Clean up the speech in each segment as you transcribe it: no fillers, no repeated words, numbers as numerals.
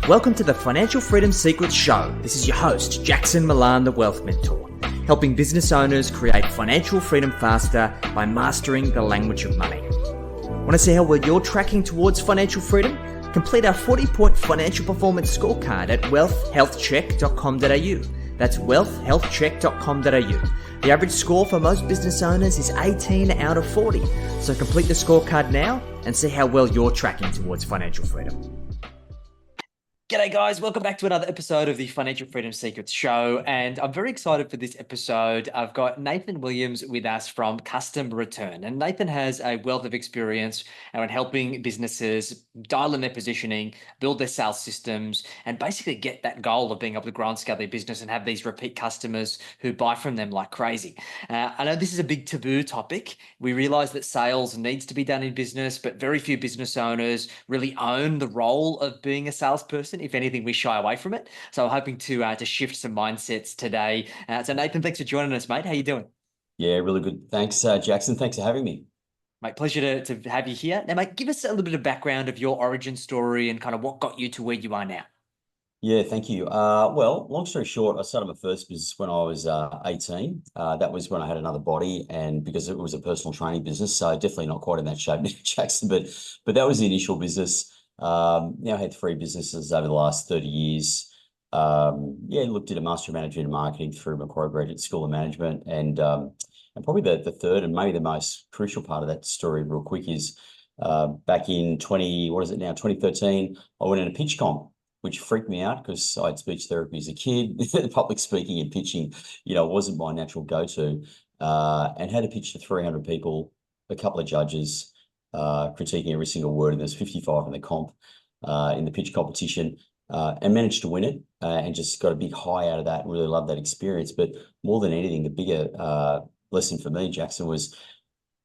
Welcome to the Financial Freedom Secrets Show. This is your host, Jackson Millan, the Wealth Mentor, helping business owners create financial freedom faster by mastering the language of money. Want to see how well you're tracking towards financial freedom? Complete our 40-point financial performance scorecard at wealthhealthcheck.com.au. That's wealthhealthcheck.com.au. The average score for most business owners is 18 out of 40. So complete the scorecard now and see how well you're tracking towards financial freedom. G'day guys, welcome back to another episode of the Financial Freedom Secrets Show, and I'm very excited for this episode. I've got Nathan Williams with us from Custom Return, and Nathan has a wealth of experience in helping businesses dial in their positioning, build their sales systems, and basically get that goal of being able to grow and scale their business and have these repeat customers who buy from them like crazy. I know this is a big taboo topic. We realize that sales needs to be done in business, but very few business owners really own the role of being a salesperson. If anything, we shy away from it. So I'm hoping to shift some mindsets today. So Nathan, thanks for joining us, mate. How you doing? Yeah, really good. Thanks, Jackson. Thanks for having me. Mate, pleasure to have you here. Now, mate, give us a little bit of background of your origin story and kind of what got you to where you are now. Yeah, thank you. Well, long story short, I started my first business when I was 18. That was when I had another body, and because it was a personal training business, so definitely not quite in that shape, Jackson, but that was the initial business. Now I had 3 businesses over the last 30 years. Looked at a master of management and marketing through Macquarie Graduate School of Management, and probably the third and maybe the most crucial part of that story, real quick, is back in 2013, I went in a pitch comp, which freaked me out because I had speech therapy as a kid. Public speaking and pitching, wasn't my natural go-to, and had a pitch to 300 people, a couple of judges, critiquing every single word, and there's 55 in the comp, in the pitch competition, and managed to win it, and just got a big high out of that and really loved that experience. But more than anything, the bigger lesson for me, Jackson, was,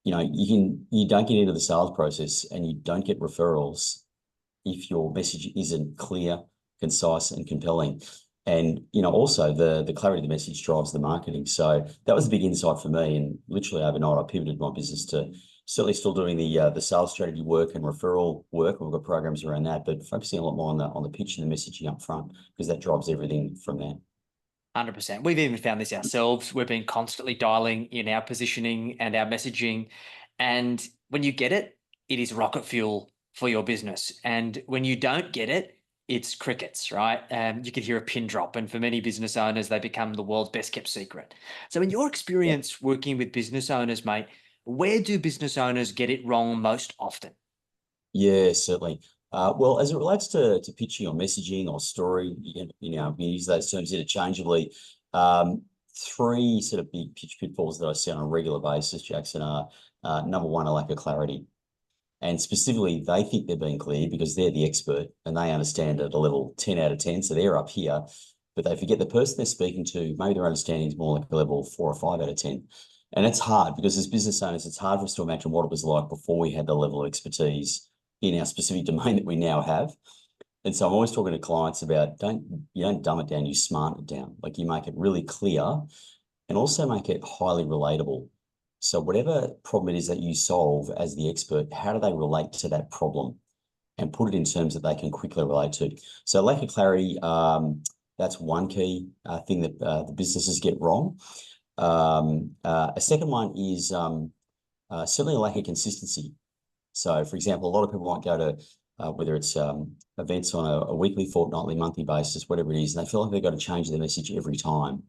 you don't get into the sales process and you don't get referrals if your message isn't clear, concise, and compelling. And, also the clarity of the message drives the marketing. So that was a big insight for me. And literally overnight, I pivoted my business to certainly still doing the sales strategy work and referral work. We've got programs around that, but focusing a lot more on the pitch and the messaging up front, because that drives everything from there. 100%. We've even found this ourselves. We've been constantly dialing in our positioning and our messaging. And when you get it, it is rocket fuel for your business. And when you don't get it, it's crickets, right? You could hear a pin drop. And for many business owners, they become the world's best kept secret. So in your experience working with business owners, mate, where do business owners get it wrong most often? Yeah, certainly. Well, as it relates to pitching or messaging or story, we use those terms interchangeably. 3 sort of big pitch pitfalls that I see on a regular basis, Jackson, are number one, a lack of clarity. And specifically, they think they're being clear because they're the expert and they understand at a level 10 out of 10. So they're up here, but they forget the person they're speaking to, maybe their understanding is more like a level 4 or 5 out of 10. And it's hard because as business owners, it's hard for us to imagine what it was like before we had the level of expertise in our specific domain that we now have. And so I'm always talking to clients about you don't dumb it down, you smart it down. Like, you make it really clear and also make it highly relatable. So whatever problem it is that you solve as the expert, how do they relate to that problem, and put it in terms that they can quickly relate to? So lack of clarity, that's one key thing that the businesses get wrong. A second one is certainly a lack of consistency. So, for example, a lot of people might go to whether it's events on a weekly, fortnightly, monthly basis, whatever it is, and they feel like they've got to change their message every time.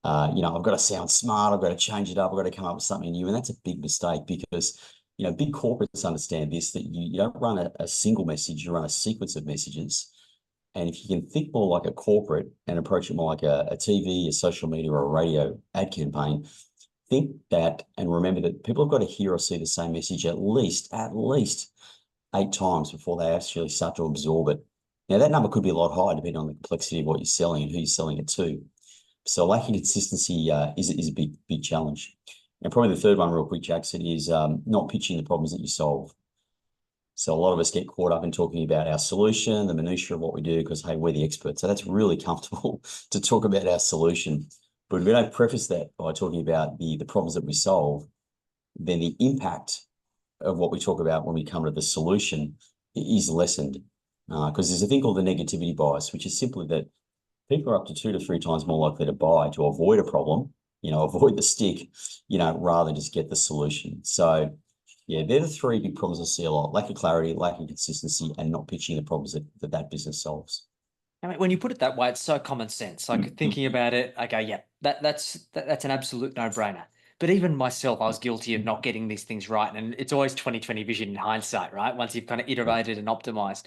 I've got to sound smart, I've got to change it up, I've got to come up with something new. And that's a big mistake because, big corporates understand this, that you don't run a single message, you run a sequence of messages. And if you can think more like a corporate and approach it more like a TV, a social media, or a radio ad campaign, think that and remember that people have got to hear or see the same message at least 8 times before they actually start to absorb it. Now, that number could be a lot higher depending on the complexity of what you're selling and who you're selling it to. So lacking consistency is a big challenge. And probably the third one, real quick, Jackson, is not pitching the problems that you solve. So a lot of us get caught up in talking about our solution, the minutiae of what we do, because, hey, we're the experts. So that's really comfortable to talk about our solution. But if we don't preface that by talking about the problems that we solve, then the impact of what we talk about when we come to the solution is lessened. because there's a thing called the negativity bias, which is simply that people are up to 2 to 3 times more likely to buy to avoid a problem, avoid the stick, rather than just get the solution. So yeah, they're the three big problems I see a lot: lack of clarity, lack of consistency, and not pitching the problems that business solves. I mean, when you put it that way, it's so common sense. Like thinking about it, I go, yeah, that's an absolute no-brainer. But even myself, I was guilty of not getting these things right. And it's always 2020 vision in hindsight, right? Once you've kind of iterated and optimized.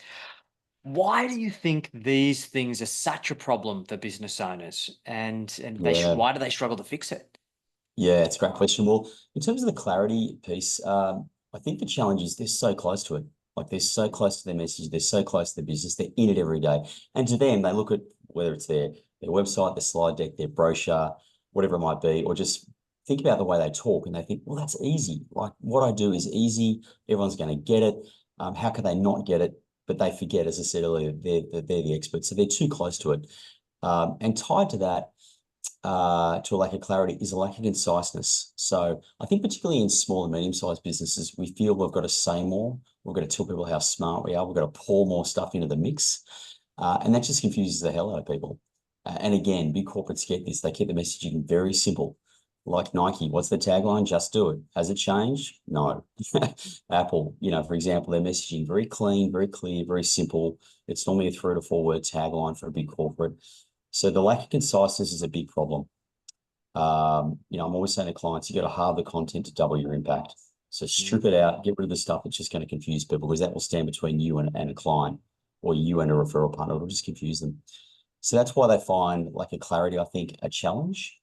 Why do you think these things are such a problem for business owners? And Yeah. why do they struggle to fix it? Yeah, it's a great question. Well, in terms of the clarity piece, I think the challenge is they're so close to it. Like they're so close to their message, they're so close to the business, they're in it every day. And to them, they look at whether it's their website, their slide deck, their brochure, whatever it might be, or just think about the way they talk and they think, well, that's easy. Like what I do is easy. Everyone's going to get it. How can they not get it? But they forget, as I said earlier, they're the experts. So they're too close to it. And tied to that, to a lack of clarity is a lack of conciseness. So I think particularly in small and medium-sized businesses, we feel we've got to say more. We've got to tell people how smart we are. We've got to pour more stuff into the mix. And that just confuses the hell out of people. And again, big corporates get this. They keep the messaging very simple. Like Nike, what's the tagline? Just do it. Has it changed? No. Apple, for example, their messaging very clean, very clear, very simple. It's normally a 3 to 4 word tagline for a big corporate. So the lack of conciseness is a big problem. I'm always saying to clients, you got to halve the content to double your impact. So strip it out, get rid of the stuff that's just going to confuse people, because that will stand between you and a client, or you and a referral partner. It'll just confuse them. So that's why they find lack of clarity, I think, a challenge.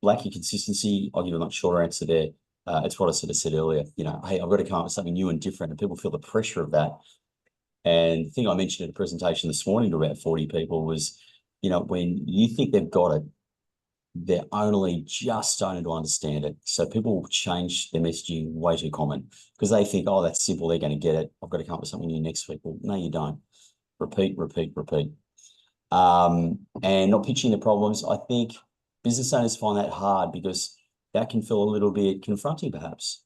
Lack of consistency, I'll give a much shorter answer there. It's what I sort of said earlier, hey, I've got to come up with something new and different, and people feel the pressure of that. And the thing I mentioned in a presentation this morning to about 40 people was, when you think they've got it, they're only just starting to understand it. So people will change their messaging way too common because they think, oh, that's simple, they're going to get it. I've got to come up with something new next week. Well, no, you don't. Repeat, repeat, repeat. And not pitching the problems. I think business owners find that hard because that can feel a little bit confronting, perhaps,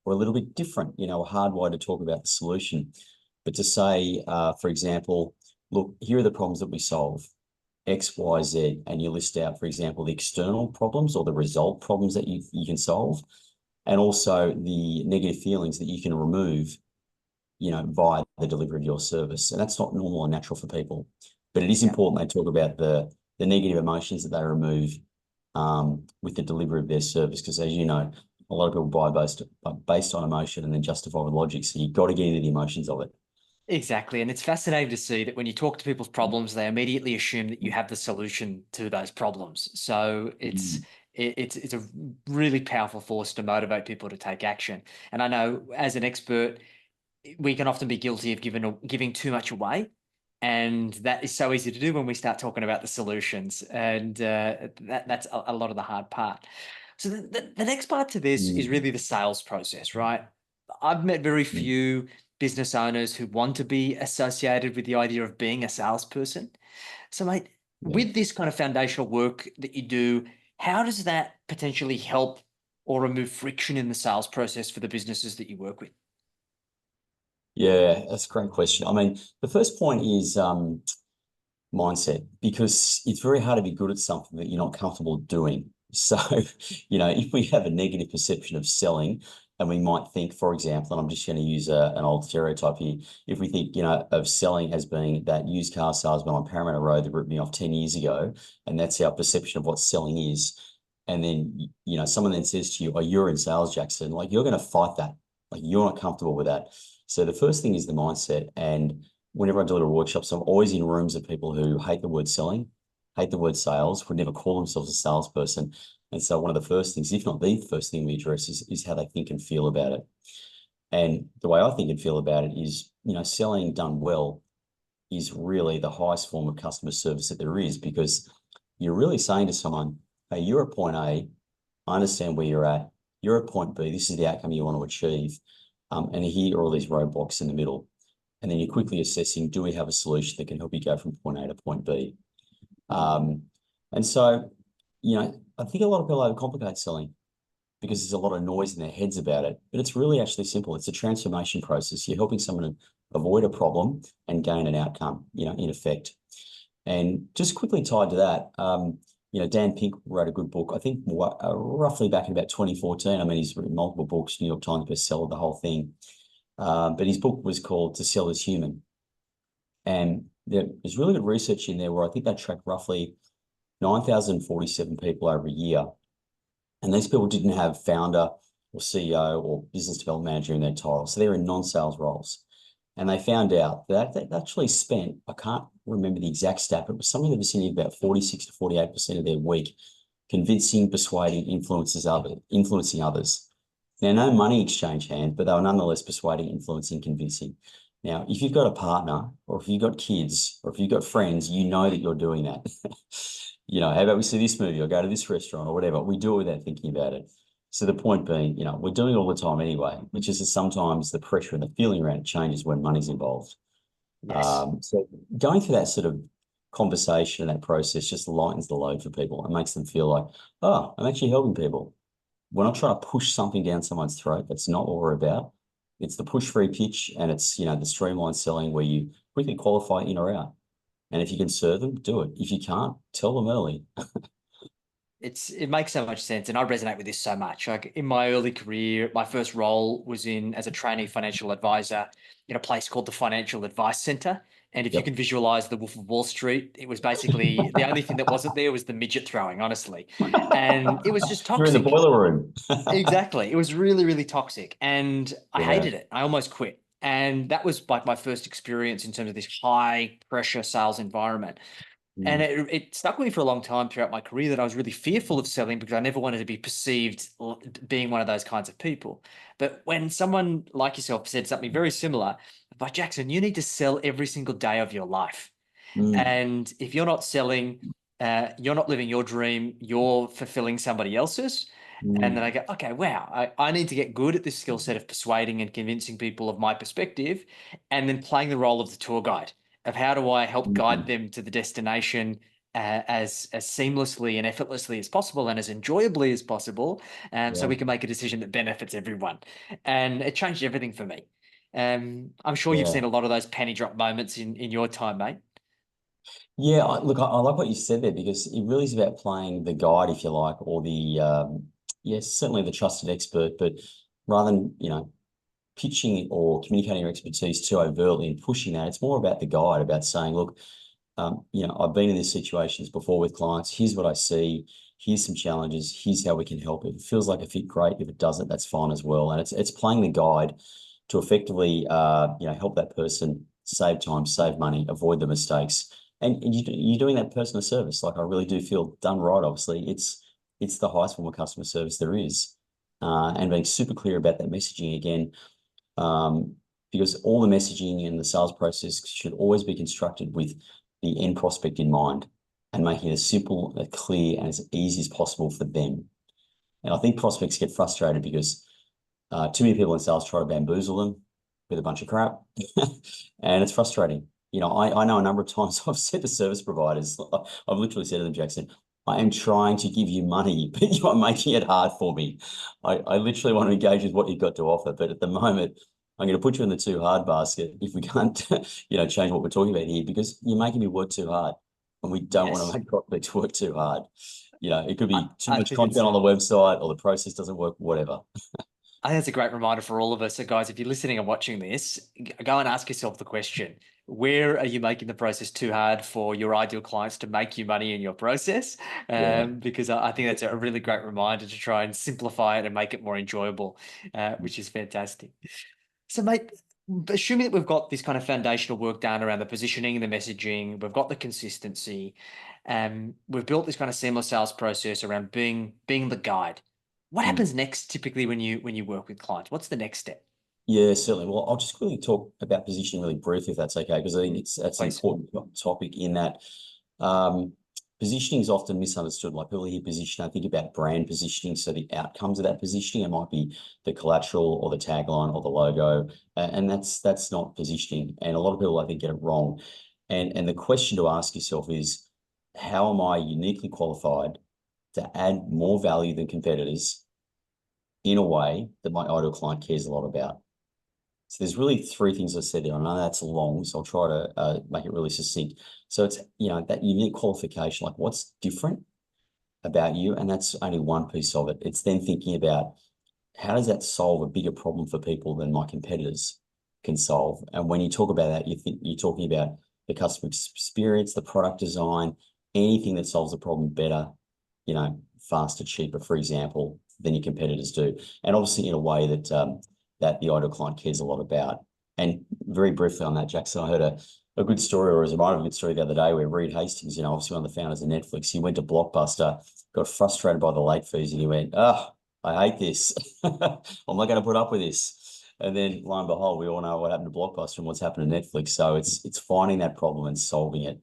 or a little bit different, a hard way to talk about the solution. But to say, for example, look, here are the problems that we solve. X, Y, Z, and you list out, for example, the external problems or the result problems that you can solve, and also the negative feelings that you can remove, via the delivery of your service. And that's not normal and natural for people, but it is important they talk about the negative emotions that they remove with the delivery of their service, because as you know, a lot of people buy based on emotion and then justify with logic. So you've got to get into the emotions of it. Exactly. And it's fascinating to see that when you talk to people's problems, they immediately assume that you have the solution to those problems. So it's a really powerful force to motivate people to take action. And I know as an expert, we can often be guilty of giving too much away. And that is so easy to do when we start talking about the solutions. And that's a lot of the hard part. So the next part to this is really the sales process, right? I've met very few business owners who want to be associated with the idea of being a salesperson. So, mate, with this kind of foundational work that you do, how does that potentially help or remove friction in the sales process for the businesses that you work with? Yeah, that's a great question. I mean, the first point is mindset, because it's very hard to be good at something that you're not comfortable doing. So, if we have a negative perception of selling, and we might think, for example, and I'm just going to use an old stereotype here, if we think, of selling as being that used car salesman on Parramatta Road that ripped me off 10 years ago, and that's our perception of what selling is, and then, someone then says to you, oh, you're in sales, Jackson, like you're going to fight that. Like you're not comfortable with that. So the first thing is the mindset. And whenever I deliver workshops, I'm always in rooms of people who hate the word selling, hate the word sales, would never call themselves a salesperson. And so one of the first things, if not the first thing we address, is how they think and feel about it. And the way I think and feel about it is, selling done well is really the highest form of customer service that there is, because you're really saying to someone, hey, you're at point A, I understand where you're at. You're at point B, this is the outcome you want to achieve. And here are all these roadblocks in the middle. And then you're quickly assessing, do we have a solution that can help you go from point A to point B? And so, I think a lot of people overcomplicate selling because there's a lot of noise in their heads about it, but it's really actually simple. It's a transformation process. You're helping someone avoid a problem and gain an outcome, in effect. And just quickly tied to that, Dan Pink wrote a good book, I think roughly back in about 2014. I mean, he's written multiple books, New York Times bestseller, the whole thing. But his book was called To Sell is Human. And there's really good research in there where I think they tracked roughly 9,047 people over a year. And these people didn't have founder or CEO or business development manager in their title. So they're in non-sales roles. And they found out that they actually spent, I can't remember the exact stat, but it was somewhere in the vicinity of about 46 to 48% of their week convincing, persuading, influencing others. Now, no money exchange hands, but they were nonetheless persuading, influencing, convincing. Now, if you've got a partner or if you've got kids or if you've got friends, you know that you're doing that. How about we see this movie or go to this restaurant or whatever? We do it without thinking about it. So the point being, we're doing it all the time anyway, which is that sometimes the pressure and the feeling around it changes when money's involved. Yes. So going through that sort of conversation and that process just lightens the load for people and makes them feel like, oh, I'm actually helping people. We're not trying to push something down someone's throat. That's not what we're about. It's the push-free pitch, and it's, the streamlined selling where you quickly qualify in or out. And if you can serve them, do it. If you can't, tell them early. It makes so much sense, and I resonate with this so much. Like in my early career, my first role was as a trainee financial advisor in a place called the Financial Advice Center. And if you Yep. can visualize the Wolf of Wall Street, it was basically the only thing that wasn't there was the midget throwing, honestly. And it was just You're in the toxic. boiler room. Exactly. It was really, really toxic. And I Yeah. hated it. I almost quit. And that was like my first experience in terms of this high pressure sales environment. And it stuck with me for a long time throughout my career that I was really fearful of selling because I never wanted to be perceived being one of those kinds of people. But when someone like yourself said something very similar, like, Jackson, you need to sell every single day of your life. And if you're not selling, you're not living your dream, you're fulfilling somebody else's. And then I go, okay, wow, I need to get good at this skill set of persuading and convincing people of my perspective, and then playing the role of the tour guide of how do I help guide them to the destination as seamlessly and effortlessly as possible and as enjoyably as possible, so we can make a decision that benefits everyone. And it changed everything for me. I'm sure you've Yeah. seen a lot of those penny drop moments in your time, mate. Yeah, look, I like what you said there because it really is about playing the guide, if you like, or yes, certainly the trusted expert, but rather than, pitching or communicating your expertise too overtly and pushing that, it's more about the guide, about saying, look, I've been in these situations before with clients. Here's what I see. Here's some challenges. Here's how we can help. If it feels like a fit, great. If it doesn't, that's fine as well. And it's playing the guide to effectively, help that person save time, save money, avoid the mistakes. And you're doing that person a service. Like I really do feel done right. Obviously, it's the highest form of customer service there is, and being super clear about that messaging again, because all the messaging and the sales process should always be constructed with the end prospect in mind and making it as simple, as clear, and as easy as possible for them. And I think prospects get frustrated because too many people in sales try to bamboozle them with a bunch of crap, and it's frustrating. I know a number of times I've said to service providers, I've literally said to them, Jackson, I am trying to give you money, but you are making it hard for me. I literally want to engage with what you've got to offer, but at the moment, I'm going to put you in the too hard basket if we can't, change what we're talking about here because you're making me work too hard, and we don't want to make prospects work too hard. It could be too much content on the website or the process doesn't work, whatever. I think that's a great reminder for all of us. So, guys, if you're listening and watching this, go and ask yourself the question: where are you making the process too hard for your ideal clients to make you money in your process? Because I think that's a really great reminder to try and simplify it and make it more enjoyable, which is fantastic. So, mate, assuming that we've got this kind of foundational work done around the positioning, the messaging, we've got the consistency, we've built this kind of seamless sales process around being the guide. What happens next typically when you work with clients? What's the next step? Yeah, certainly. Well, I'll just quickly talk about positioning really briefly, if that's okay, because I think that's an important topic in that. Positioning is often misunderstood. Like people hear position, I think about brand positioning. So the outcomes of that positioning, it might be the collateral or the tagline or the logo, and that's not positioning. And a lot of people, I think, get it wrong. And the question to ask yourself is, how am I uniquely qualified to add more value than competitors in a way that my ideal client cares a lot about? So there's really three things I said there. I know that's long, so I'll try to make it really succinct. So it's, that unique qualification, like what's different about you, and that's only one piece of it. It's then thinking about how does that solve a bigger problem for people than my competitors can solve. And when you talk about that, you're talking about the customer experience, the product design, anything that solves a problem better, faster, cheaper, for example, than your competitors do. And obviously in a way that that the ideal client cares a lot about. And very briefly on that, Jackson, I heard a good story, or as a good story the other day, where Reed Hastings, obviously one of the founders of Netflix, he went to Blockbuster, got frustrated by the late fees, and he went, I hate this. I'm not going to put up with this. And then lo and behold, we all know what happened to Blockbuster and what's happened to Netflix. So it's finding that problem and solving it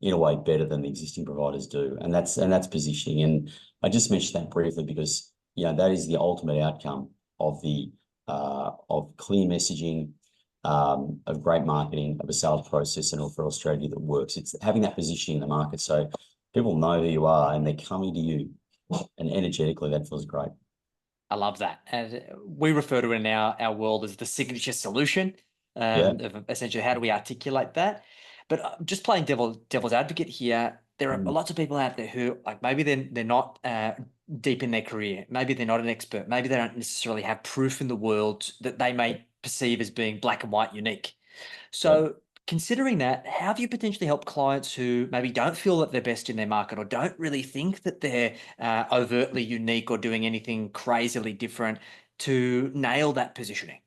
in a way better than the existing providers do. And that's positioning. And I just mentioned that briefly because that is the ultimate outcome of the of clear messaging, of great marketing, of a sales process and a referral strategy that works. It's having that positioning in the market so people know who you are and they're coming to you, and energetically that feels great. I love that. And we refer to it in our world as the signature solution. Of essentially, how do we articulate that? But just playing devil's advocate here, there are lots of people out there who, like, maybe they're not deep in their career. Maybe they're not an expert. Maybe they don't necessarily have proof in the world that they may perceive as being black and white unique. So considering that, how have you potentially helped clients who maybe don't feel that they're best in their market or don't really think that they're overtly unique or doing anything crazily different to nail that positioning?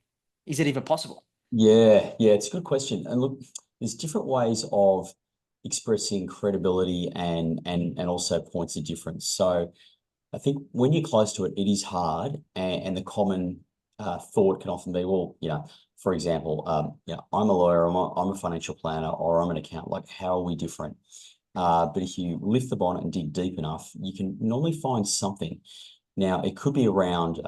Is it even possible? Yeah, it's a good question. And look, there's different ways of expressing credibility and also points of difference. So I think when you're close to it, it is hard, and the common thought can often be, well, for example, I'm a lawyer, I'm a financial planner, or I'm an accountant. Like, how are we different? But if you lift the bonnet and dig deep enough, you can normally find something. Now, it could be around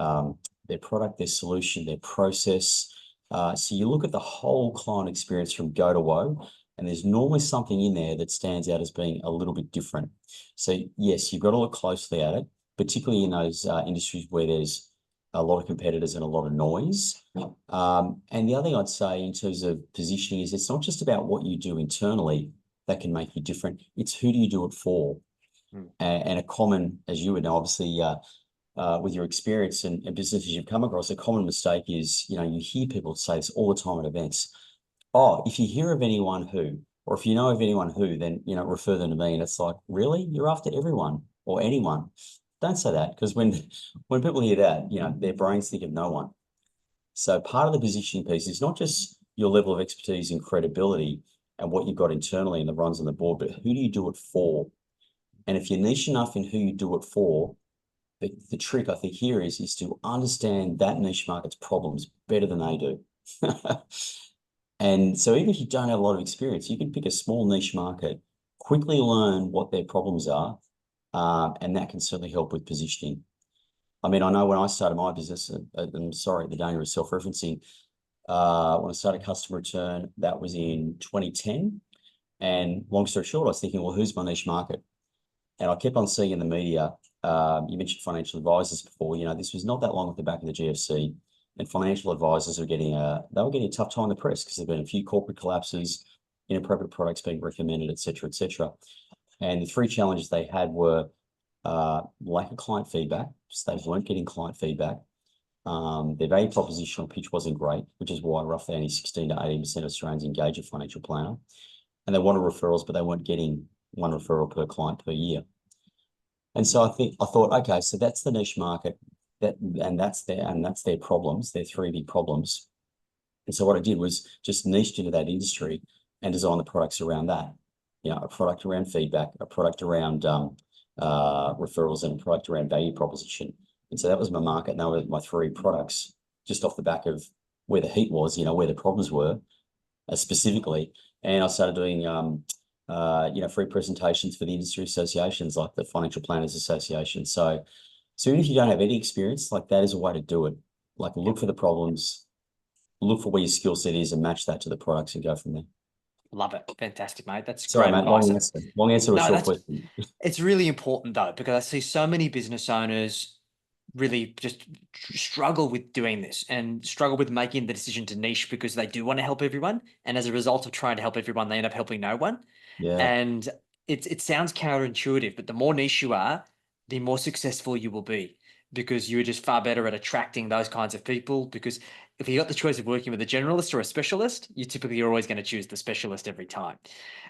their product, their solution, their process. So you look at the whole client experience from go to woe, and there's normally something in there that stands out as being a little bit different. So yes, you've got to look closely at it, particularly in those industries where there's a lot of competitors and a lot of noise. And the other thing I'd say in terms of positioning is it's not just about what you do internally that can make you different. It's who do you do it for? And a common, as you would know, obviously, with your experience and businesses you've come across, a common mistake is, you hear people say this all the time at events. Oh, if you hear of anyone who, or if you know of anyone who, then, refer them to me. And it's like, really? You're after everyone or anyone? Don't say that, because when people hear that, their brains think of no one. So part of the positioning piece is not just your level of expertise and credibility and what you've got internally and the runs on the board, but who do you do it for? And if you're niche enough in who you do it for, the trick I think here is to understand that niche market's problems better than they do. And so even if you don't have a lot of experience, you can pick a small niche market, quickly learn what their problems are, and that can certainly help with positioning. I mean, I know when I started my business, I'm sorry, the danger of self-referencing, when I started Customer Return, that was in 2010. And long story short, I was thinking, well, who's my niche market? And I kept on seeing in the media, you mentioned financial advisors before, this was not that long at the back of the GFC, and financial advisors were getting a tough time in the press because there've been a few corporate collapses, inappropriate products being recommended, et cetera, et cetera. And the three challenges they had were lack of client feedback, so they weren't getting client feedback. Their value proposition on pitch wasn't great, which is why roughly only 16 to 18% of Australians engage a financial planner. And they wanted referrals, but they weren't getting one referral per client per year. And so I thought, okay, so that's the niche market, and that's their problems, their three big problems. And so what I did was just niched into that industry and designed the products around that. A product around feedback, a product around referrals, and a product around value proposition. And so that was my market. And they were my three products, just off the back of where the heat was, where the problems were specifically. And I started doing free presentations for the industry associations like the Financial Planners Association. So even if you don't have any experience, like, that is a way to do it. Like, look for the problems, look for where your skill set is, and match that to the products and go from there. Love it. Fantastic, mate. That's Sorry, great mate, advice. long answer to a short question. It's really important though, because I see so many business owners really just struggle with doing this and struggle with making the decision to niche because they do want to help everyone. And as a result of trying to help everyone, they end up helping no one. Yeah. And it sounds counterintuitive, but the more niche you are, the more successful you will be because you're just far better at attracting those kinds of people. Because if you got the choice of working with a generalist or a specialist, you typically are always going to choose the specialist every time.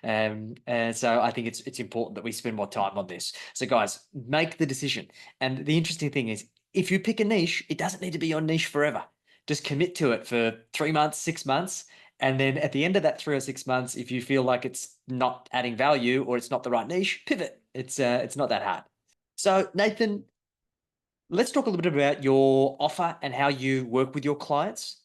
And so I think it's important that we spend more time on this. So guys, make the decision. And the interesting thing is, if you pick a niche, it doesn't need to be your niche forever. Just commit to it for 3 months, 6 months. And then at the end of that 3 or 6 months, if you feel like it's not adding value or it's not the right niche, pivot. It's not that hard. So Nathan, let's talk a little bit about your offer and how you work with your clients.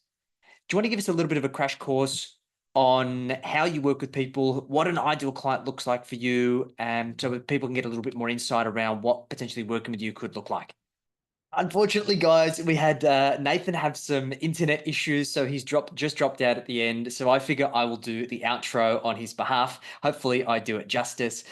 Do you want to give us a little bit of a crash course on how you work with people, what an ideal client looks like for you, so that people can get a little bit more insight around what potentially working with you could look like? Unfortunately, guys, we had Nathan have some internet issues, so he's just dropped out at the end. So I figure I will do the outro on his behalf. Hopefully, I do it justice.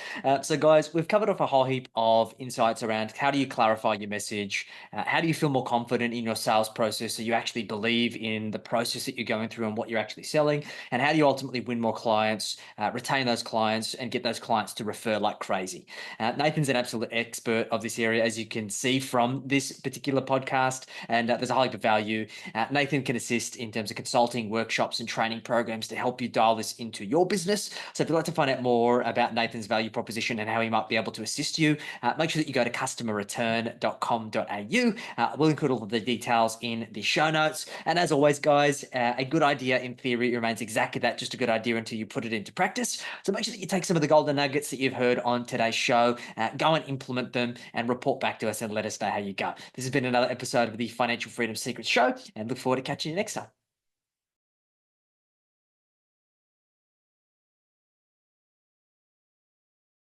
So, guys, we've covered off a whole heap of insights around how do you clarify your message, how do you feel more confident in your sales process, so you actually believe in the process that you're going through and what you're actually selling, and how do you ultimately win more clients, retain those clients, and get those clients to refer like crazy. Nathan's an absolute expert of this area, as you can see from this particular podcast, and there's a high heap of value. Nathan can assist in terms of consulting, workshops, and training programs to help you dial this into your business. So if you'd like to find out more about Nathan's value proposition and how he might be able to assist you, make sure that you go to customerreturn.com.au. We'll include all of the details in the show notes. And as always, guys, a good idea in theory remains exactly that, just a good idea until you put it into practice. So make sure that you take some of the golden nuggets that you've heard on today's show, go and implement them, and report back to us and let us know how you go. This has been another episode of the Financial Freedom Secrets Show, and look forward to catching you next time.